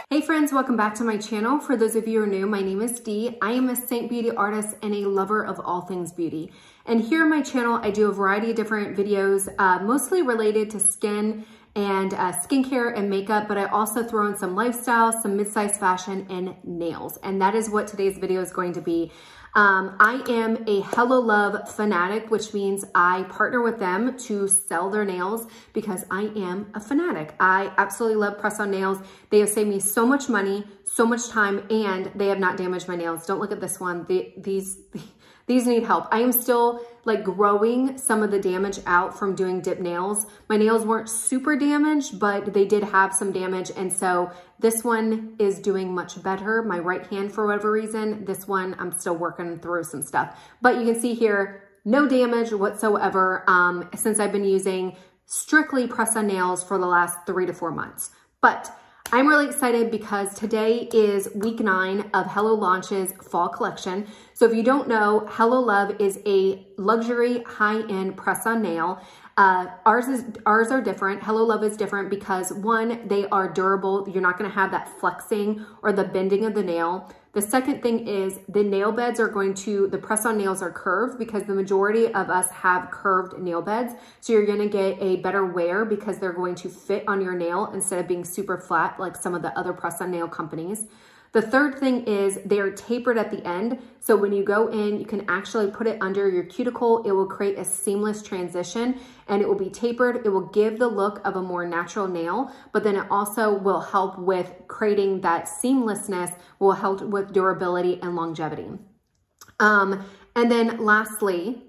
Hey friends, welcome back to my channel. For those of you who are new, my name is Dee. I am a Seint beauty artist and a lover of all things beauty. And here on my channel, I do a variety of different videos, mostly related to skin and skincare and makeup, but I also throw in some lifestyle, some mid-size fashion, and nails. And that is what today's video is going to be. I am a Hello Love fanatic, which means I partner with them to sell their nails because I am a fanatic. I absolutely love press-on nails. They have saved me so much money, so much time, and they have not damaged my nails. Don't look at this one. These need help. I am still like growing some of the damage out from doing dip nails. My nails weren't super damaged, but they did have some damage. And so this one is doing much better. My right hand, for whatever reason, this one, I'm still working through some stuff. But you can see here, no damage whatsoever since I've been using strictly press-on nails for the last 3 to 4 months. But I'm really excited because today is week 9 of Hello Launch's fall collection. So if you don't know, Hello Love is a luxury high-end press-on nail. Ours are different. Hello Love is different because one, they are durable. You're not going to have that flexing or the bending of the nail. The second thing is the nail beds are the press-on nails are curved because the majority of us have curved nail beds. So you're going to get a better wear because they're going to fit on your nail instead of being super flat like some of the other press-on nail companies. The third thing is they're tapered at the end. So when you go in, you can actually put it under your cuticle. It will create a seamless transition and it will be tapered. It will give the look of a more natural nail, but then it also will help with creating that seamlessness, will help with durability and longevity. And then lastly,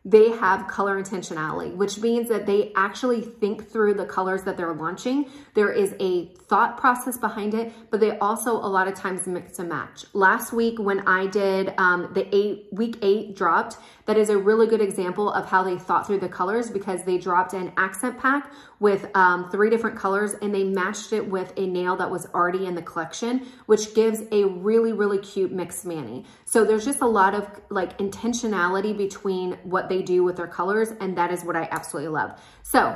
they have color intentionality, which means that they actually think through the colors that they're launching. There is a thought process behind it, but they also a lot of times mix and match. Last week when I did week 8 dropped, that is a really good example of how they thought through the colors because they dropped an accent pack with 3 different colors and they matched it with a nail that was already in the collection, which gives a really, really cute mixed mani. So there's just a lot of like intentionality between what they do with their colors, and that is what I absolutely love. So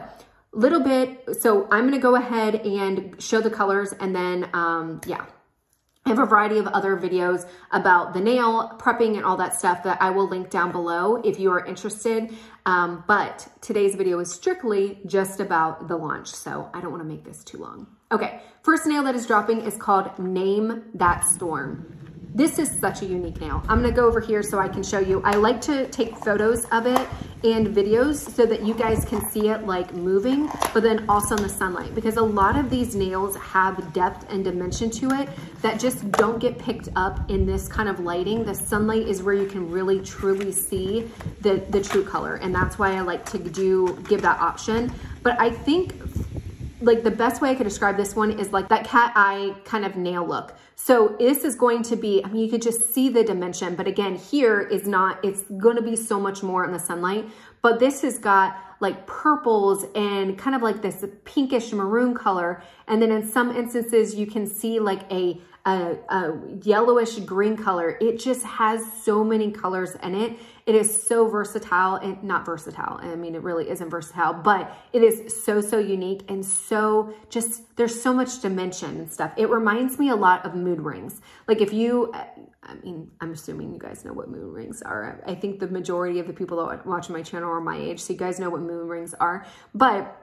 I'm gonna go ahead and show the colors and then yeah. I have a variety of other videos about the nail prepping and all that stuff that I will link down below if you are interested. But today's video is strictly just about the launch, so I don't want to make this too long. Okay, first nail that is dropping is called Name That Storm. This is such a unique nail. I'm gonna go over here so I can show you. I like to take photos of it and videos so that you guys can see it like moving, but then also in the sunlight, because a lot of these nails have depth and dimension to it that just don't get picked up in this kind of lighting. The sunlight is where you can really truly see the true color, and that's why I like to give that option. But I think like the best way I could describe this one is like that cat eye kind of nail look. So this is going to be, I mean, you could just see the dimension, but again, here is not, it's going to be so much more in the sunlight, but this has got like purples and kind of like this pinkish maroon color. And then in some instances, you can see like a yellowish green color. It just has so many colors in it. It is so versatile, and not versatile. I mean, it really isn't versatile, but it is so, so unique and so just, there's so much dimension and stuff. It reminds me a lot of mood rings. Like if you, I mean, I'm assuming you guys know what moon rings are. I think the majority of the people that watch my channel are my age, so you guys know what moon rings are, but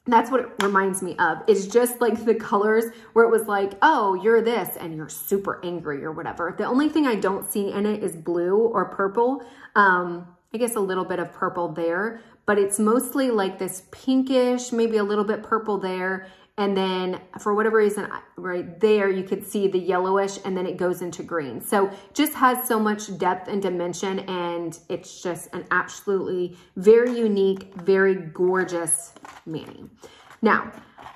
that's what it reminds me of. It's just like the colors where it was like, oh, you're this and you're super angry or whatever. The only thing I don't see in it is blue or purple. I guess a little bit of purple there, but it's mostly like this pinkish, maybe a little bit purple there. And then for whatever reason, right there, you could see the yellowish and then it goes into green. So just has so much depth and dimension, and it's just an absolutely very unique, very gorgeous mani. Now,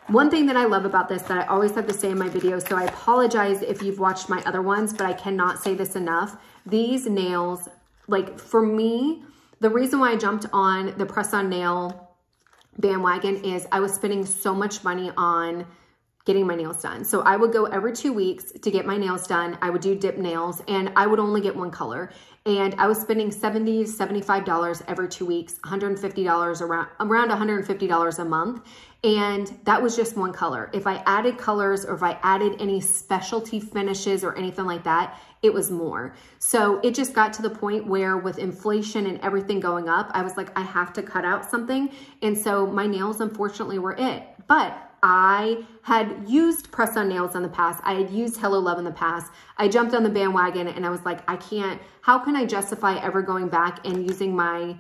one thing that I love about this that I always have to say in my videos, so I apologize if you've watched my other ones, but I cannot say this enough. These nails, like for me, the reason why I jumped on the press-on nail bandwagon is I was spending so much money on getting my nails done. So I would go every 2 weeks to get my nails done. I would do dip nails and I would only get one color. And I was spending $70, $75 every 2 weeks, $150 around $150 a month. And that was just one color. If I added colors or if I added any specialty finishes or anything like that, it was more. So it just got to the point where with inflation and everything going up, I was like, I have to cut out something. And so my nails, unfortunately, were it. But I had used press-on nails in the past. I had used Hello Love in the past. I jumped on the bandwagon and I was like, I can't, how can I justify ever going back and using my,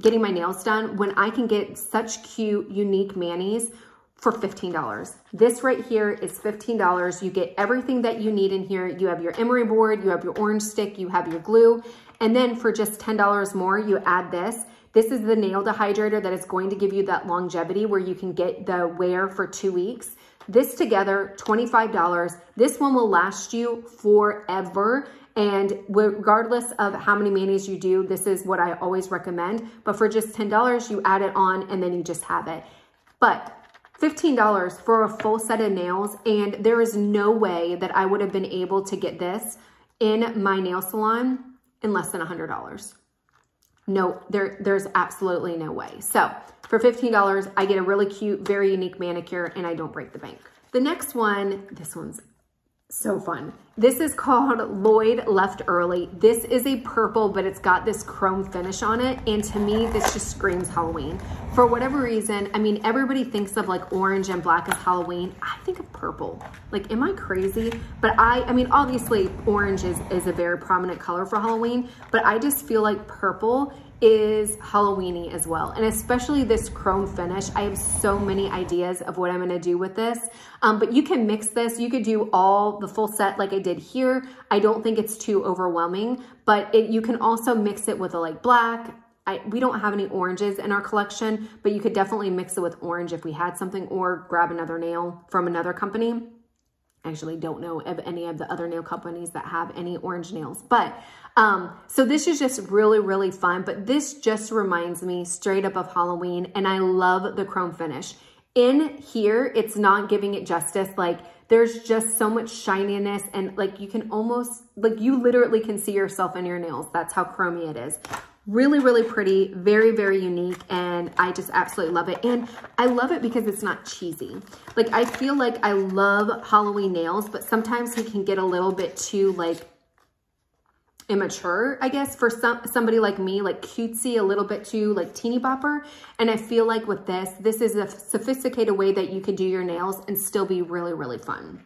getting my nails done when I can get such cute, unique manis for $15. This right here is $15. You get everything that you need in here. You have your emery board, you have your orange stick, you have your glue. And then for just $10 more, you add this. This is the nail dehydrator that is going to give you that longevity where you can get the wear for 2 weeks. This together, $25. This one will last you forever. And regardless of how many manis you do, this is what I always recommend. But for just $10, you add it on and then you just have it. But $15 for a full set of nails. And there is no way that I would have been able to get this in my nail salon in less than $100. No, there's absolutely no way. So for $15, I get a really cute, very unique manicure and I don't break the bank. The next one, this one's so fun. This is called Llyod Left Early. This is a purple, but it's got this chrome finish on it. And to me, this just screams Halloween. For whatever reason, I mean, everybody thinks of like orange and black as Halloween. I think of purple. Like, am I crazy? But I mean, obviously orange is a very prominent color for Halloween, but I just feel like purple is Halloween-y as well. And especially this chrome finish. I have so many ideas of what I'm gonna do with this. But you can mix this. You could do all the full set like I did here. I don't think it's too overwhelming, but you can also mix it with a like black. We don't have any oranges in our collection, but you could definitely mix it with orange if we had something, or grab another nail from another company. I actually don't know of any of the other nail companies that have any orange nails, but so this is just really, really fun. But this just reminds me straight up of Halloween, and I love the chrome finish. In here, it's not giving it justice. Like, there's just so much shininess, and like you can almost, like you literally can see yourself in your nails. That's how chromy it is. Really, really pretty, very, very unique, and I just absolutely love it. And I love it because it's not cheesy. Like, I feel like I love Halloween nails, but sometimes it can get a little bit too like immature, I guess, for somebody like me, like cutesy, a little bit too like teeny bopper. And I feel like with this is a sophisticated way that you can do your nails and still be really, really fun.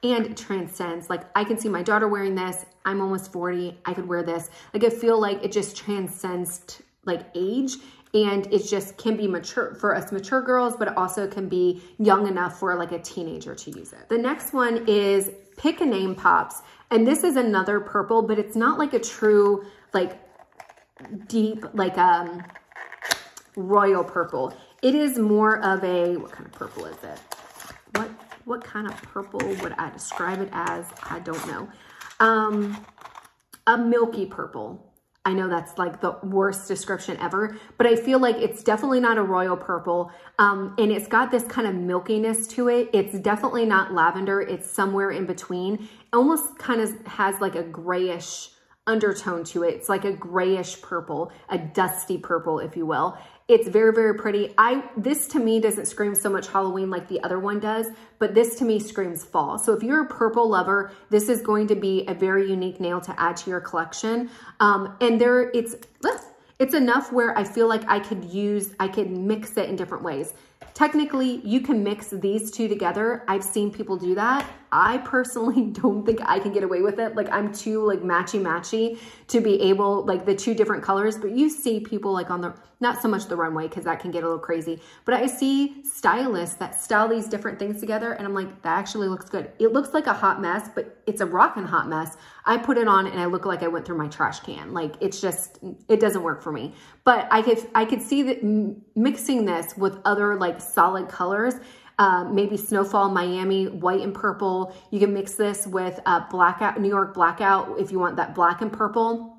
And it transcends. Like, I can see my daughter wearing this. I'm almost 40. I could wear this. Like, I feel like it just transcends like age, and it just can be mature for us mature girls, but it also can be young enough for like a teenager to use it. The next one is Pick a Name Pops. And this is another purple, but it's not like a true, like deep, like royal purple. It is more of a, what kind of purple is it? What kind of purple would I describe it as? I don't know. A milky purple. I know that's like the worst description ever, but I feel like it's definitely not a royal purple. And it's got this kind of milkiness to it. It's definitely not lavender. It's somewhere in between. Almost kind of has like a grayish undertone to it. It's like a grayish purple, a dusty purple, if you will. It's very, very pretty. This to me doesn't scream so much Halloween like the other one does, but this to me screams fall. So if you're a purple lover, this is going to be a very unique nail to add to your collection. And it's enough where I feel like I could mix it in different ways. Technically, you can mix these two together. I've seen people do that. I personally don't think I can get away with it. Like, I'm too like matchy to be able, like the two different colors, but you see people like on the, not so much the runway because that can get a little crazy, but I see stylists that style these different things together and I'm like, that actually looks good. It looks like a hot mess, but it's a rockin' hot mess. I put it on and I look like I went through my trash can. Like, it's just, it doesn't work for me. But I could see that mixing this with other like solid colors, maybe Snowfall, Miami, white and purple. You can mix this with Blackout, New York Blackout, if you want that black and purple.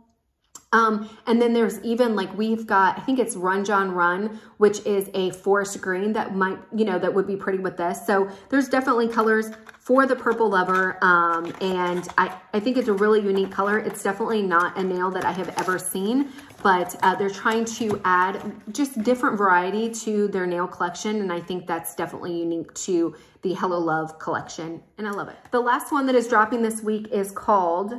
And then there's even like, we've got, I think it's Run John Run, which is a forest green that might, you know, that would be pretty with this. So there's definitely colors for the purple lover. And I think it's a really unique color. It's definitely not a nail that I have ever seen, but they're trying to add just different variety to their nail collection. And I think that's definitely unique to the Hello Love collection. And I love it. The last one that is dropping this week is called,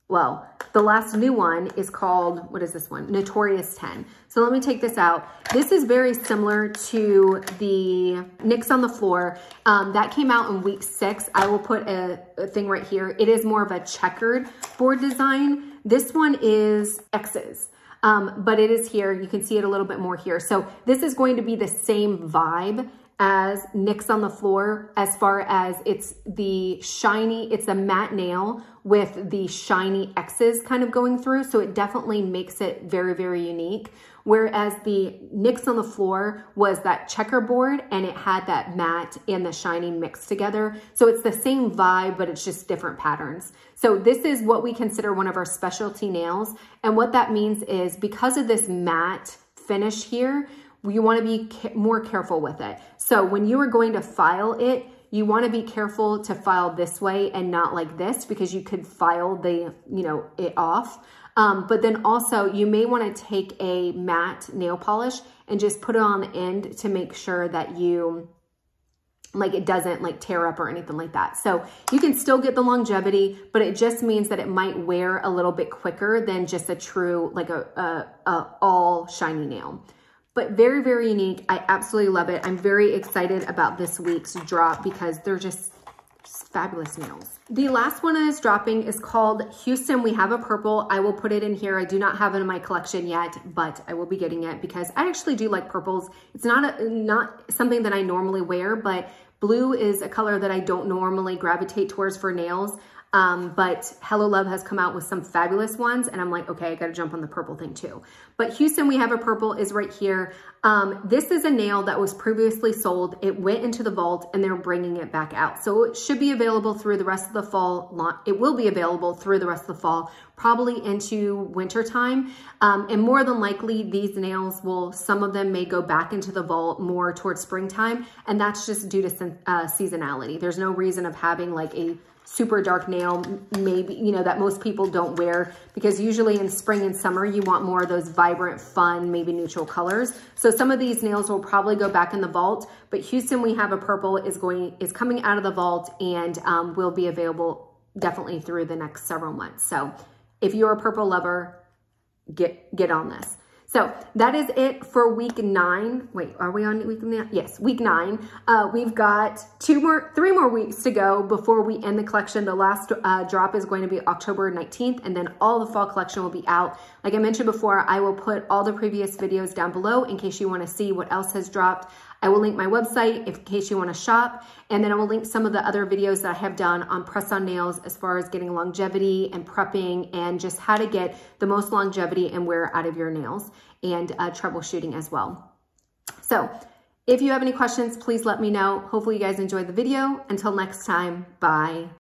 well, the last new one is called, what is this one? Notorious T.E.N. So let me take this out. This is very similar to the Nix On The Floor. That came out in week 6. I will put a thing right here. It is more of a checkered board design. This one is X's. But it is here. You can see it a little bit more here. So this is going to be the same vibe as Nix On The Floor, as far as it's the shiny, it's a matte nail with the shiny X's kind of going through. So it definitely makes it very, very unique. Whereas the Nix On The Floor was that checkerboard and it had that matte and the shiny mixed together. So it's the same vibe, but it's just different patterns. So this is what we consider one of our specialty nails. And what that means is because of this matte finish here, you want to be more careful with it. So when you are going to file it, you want to be careful to file this way and not like this, because you could file the, you know, it off. But then also you may want to take a matte nail polish and just put it on the end to make sure that you, like, it doesn't like tear up or anything like that. So you can still get the longevity, but it just means that it might wear a little bit quicker than just a true, like a all shiny nail. But very, very unique. I absolutely love it. I'm very excited about this week's drop because they're just fabulous nails. The last one that is dropping is called Houston. We have a purple. I will put it in here. I do not have it in my collection yet, but I will be getting it because I actually do like purples. It's not something that I normally wear, but blue is a color that I don't normally gravitate towards for nails. But Hello Love has come out with some fabulous ones and I'm like, okay, I got to jump on the purple thing too. But Houston, we have a purple is right here. This is a nail that was previously sold. It went into the vault and they're bringing it back out. So it should be available through the rest of the fall. It will be available through the rest of the fall, probably into winter time. And more than likely these nails will, some of them may go back into the vault more towards springtime. And that's just due to seasonality. There's no reason of having like a super dark nail, maybe, you know, that most people don't wear, because usually in spring and summer, you want more of those vibrant, fun, maybe neutral colors. So some of these nails will probably go back in the vault, but Houston, we have a purple is coming out of the vault and will be available definitely through the next several months. So if you're a purple lover, get on this. So that is it for week 9. Wait, are we on week 9? Yes, week 9. We've got 3 more weeks to go before we end the collection. The last drop is going to be October 19th, and then all the fall collection will be out. Like I mentioned before, I will put all the previous videos down below in case you want to see what else has dropped. I will link my website in case you want to shop, and then I will link some of the other videos that I have done on press-on nails as far as getting longevity and prepping and just how to get the most longevity and wear out of your nails, and troubleshooting as well. So if you have any questions, please let me know. Hopefully you guys enjoyed the video. Until next time, bye.